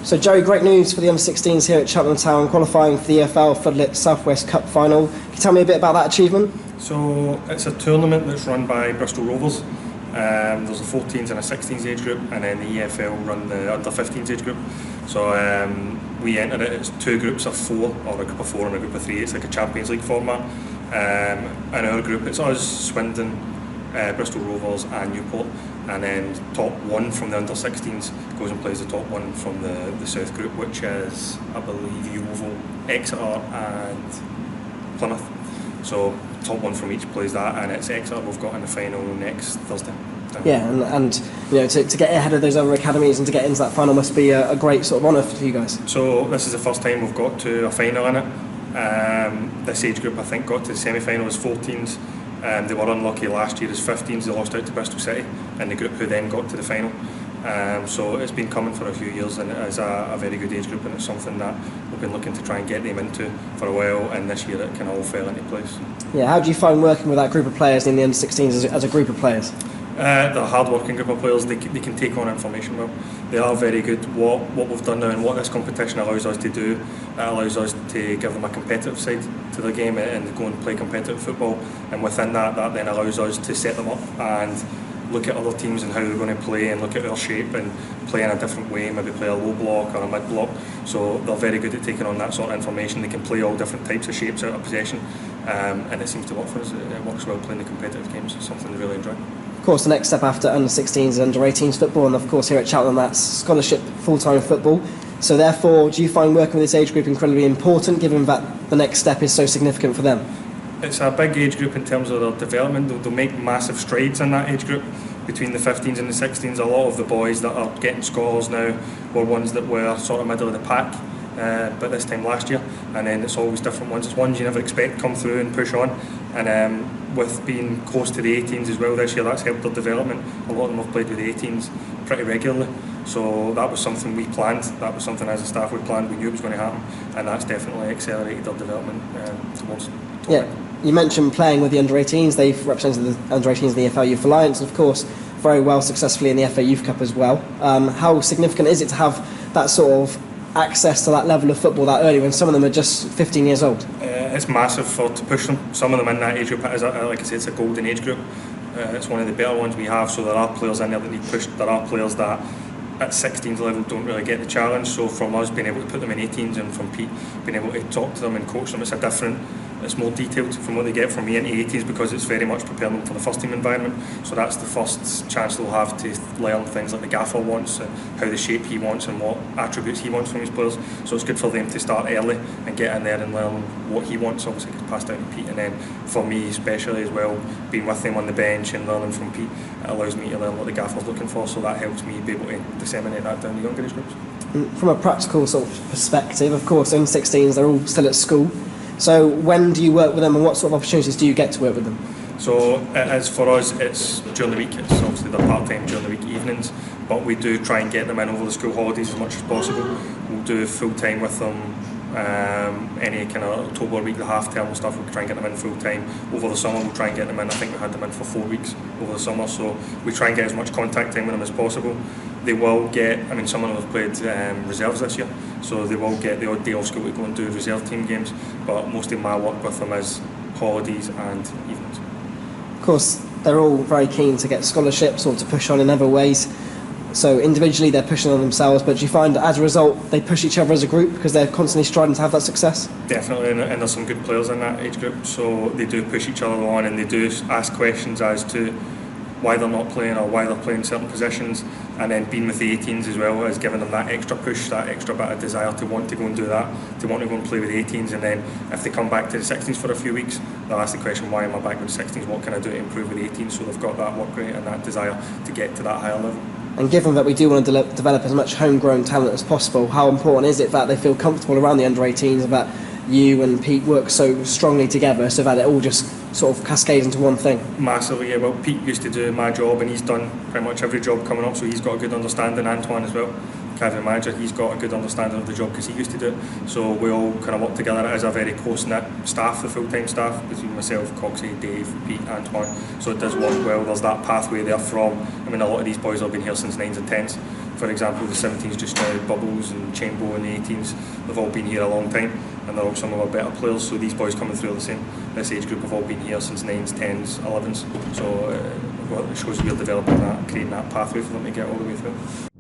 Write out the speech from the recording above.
So Gerry, great news for the under-16s here at Cheltenham Town, qualifying for the EFL Floodlit Southwest Cup final. Can you tell me a bit about that achievement? So it's a tournament that's run by Bristol Rovers. There's a 14s and a 16s age group, and then the EFL run the under-15s age group. So we entered it as two groups of four, or a group of four and a group of three. It's like a Champions League format. In our group, it's us, Swindon, Bristol Rovers and Newport, and then top one from the under-16s goes and plays the top one from the South group, which is, I believe, Yeovil, Exeter and Plymouth. So top one from each plays that, and it's Exeter we've got in the final next Thursday. Yeah, and you know, to get ahead of those other academies and to get into that final must be a great sort of honour for you guys. So this is the first time we've got to a final in it. This age group I think got to the semi-final as 14s. They were unlucky last year as 15s, they lost out to Bristol City in the group, who then got to the final. So it's been coming for a few years, and it is a very good age group, and it's something that we've been looking to try and get them into for a while, and this year it kind of all fell into place. Yeah, how do you find working with that group of players in the under-16s as a group of players? They're a hard-working group of players. They can take on information well. They are very good. What we've done now and what this competition allows us to do, it allows us to give them a competitive side to their game and go and play competitive football. And within that then allows us to set them up and look at other teams and how they're going to play, and look at their shape and play in a different way, maybe play a low block or a mid block. So they're very good at taking on that sort of information. They can play all different types of shapes out of possession, and it seems to work for us. It works well playing the competitive games. It's something they really enjoy. Of course, the next step after under-16s is under-18s football, and of course here at Cheltenham that's scholarship full-time football. So therefore, do you find working with this age group incredibly important, given that the next step is so significant for them? It's a big age group in terms of their development. They'll make massive strides in that age group. Between the 15s and the 16s, a lot of the boys that are getting scores now were ones that were sort of middle of the pack, but this time last year, and then it's always different ones. It's ones you never expect come through and push on, and with being close to the 18s as well this year, that's helped their development. A lot of them have played with the 18s pretty regularly, so that was something we planned, that was something as a staff we planned, we knew it was going to happen, and that's definitely accelerated their development towards yeah. You mentioned playing with the under-18s. They've represented the under-18s in the EFL Youth Alliance, and of course very well successfully in the FA Youth Cup as well. How significant is it to have that sort of access to that level of football that early when some of them are just 15 years old? It's massive to push them. Some of them in that age group, like I said, it's a golden age group. It's one of the better ones we have, so there are players in there that need pushed. There are players that at 16s level don't really get the challenge, so from us being able to put them in 18s and from Pete being able to talk to them and coach them, it's more detailed from what they get from me in 80s, because it's very much preparing them for the first team environment. So that's the first chance they'll have to learn things like the gaffer wants, how the shape he wants and what attributes he wants from his players. So it's good for them to start early and get in there and learn what he wants. Obviously it gets passed down to Pete, and then for me especially as well, being with them on the bench and learning from Pete, it allows me to learn what the gaffer's looking for, so that helps me be able to disseminate that down the younger age groups. From a practical sort of perspective, of course in 16s they're all still at school. So when do you work with them, and what sort of opportunities do you get to work with them? So as for us, it's during the week. It's obviously they're part-time during the week evenings, but we do try and get them in over the school holidays as much as possible. We'll do full-time with them. Any kind of October week, the half-term stuff, we'll try and get them in full-time. Over the summer we'll try and get them in. I think we had them in for 4 weeks over the summer, so we try and get as much contact time with them as possible. They will get, I mean, some of them have played reserves this year, so they will get the odd day off school to go and do reserve team games, but most of my work with them is holidays and evenings. Of course, they're all very keen to get scholarships or to push on in other ways. So individually they're pushing on themselves, but do you find as a result they push each other as a group because they're constantly striving to have that success? Definitely, and there's some good players in that age group, so they do push each other on, and they do ask questions as to why they're not playing or why they're playing certain positions, and then being with the 18s as well has given them that extra push, that extra bit of desire to want to go and do that, to want to go and play with the 18s, and then if they come back to the 16s for a few weeks, they'll ask the question, why am I back with the 16s, what can I do to improve with the 18s, so they've got that work rate and that desire to get to that higher level. And given that we do want to develop as much homegrown talent as possible, how important is it that they feel comfortable around the under-18s, and that you and Pete work so strongly together so that it all just sort of cascades into one thing? Massively, yeah. Well, Pete used to do my job, and he's done pretty much every job coming up, so he's got a good understanding. Antoine as well, academy manager, he's got a good understanding of the job because he used to do it. So we all kind of work together as a very close-knit staff, the full-time staff, between myself, Coxie, Dave, Pete, Antoine. So it does work well. There's that pathway there from, I mean, a lot of these boys have been here since 9s and 10s. For example, the 17s just now, Bubbles and Chambo and the 18s, they've all been here a long time, and they're all some of our better players. So these boys coming through are the same. This age group have all been here since 9s, 10s, 11s. So it shows we're developing that, creating that pathway for them to get all the way through.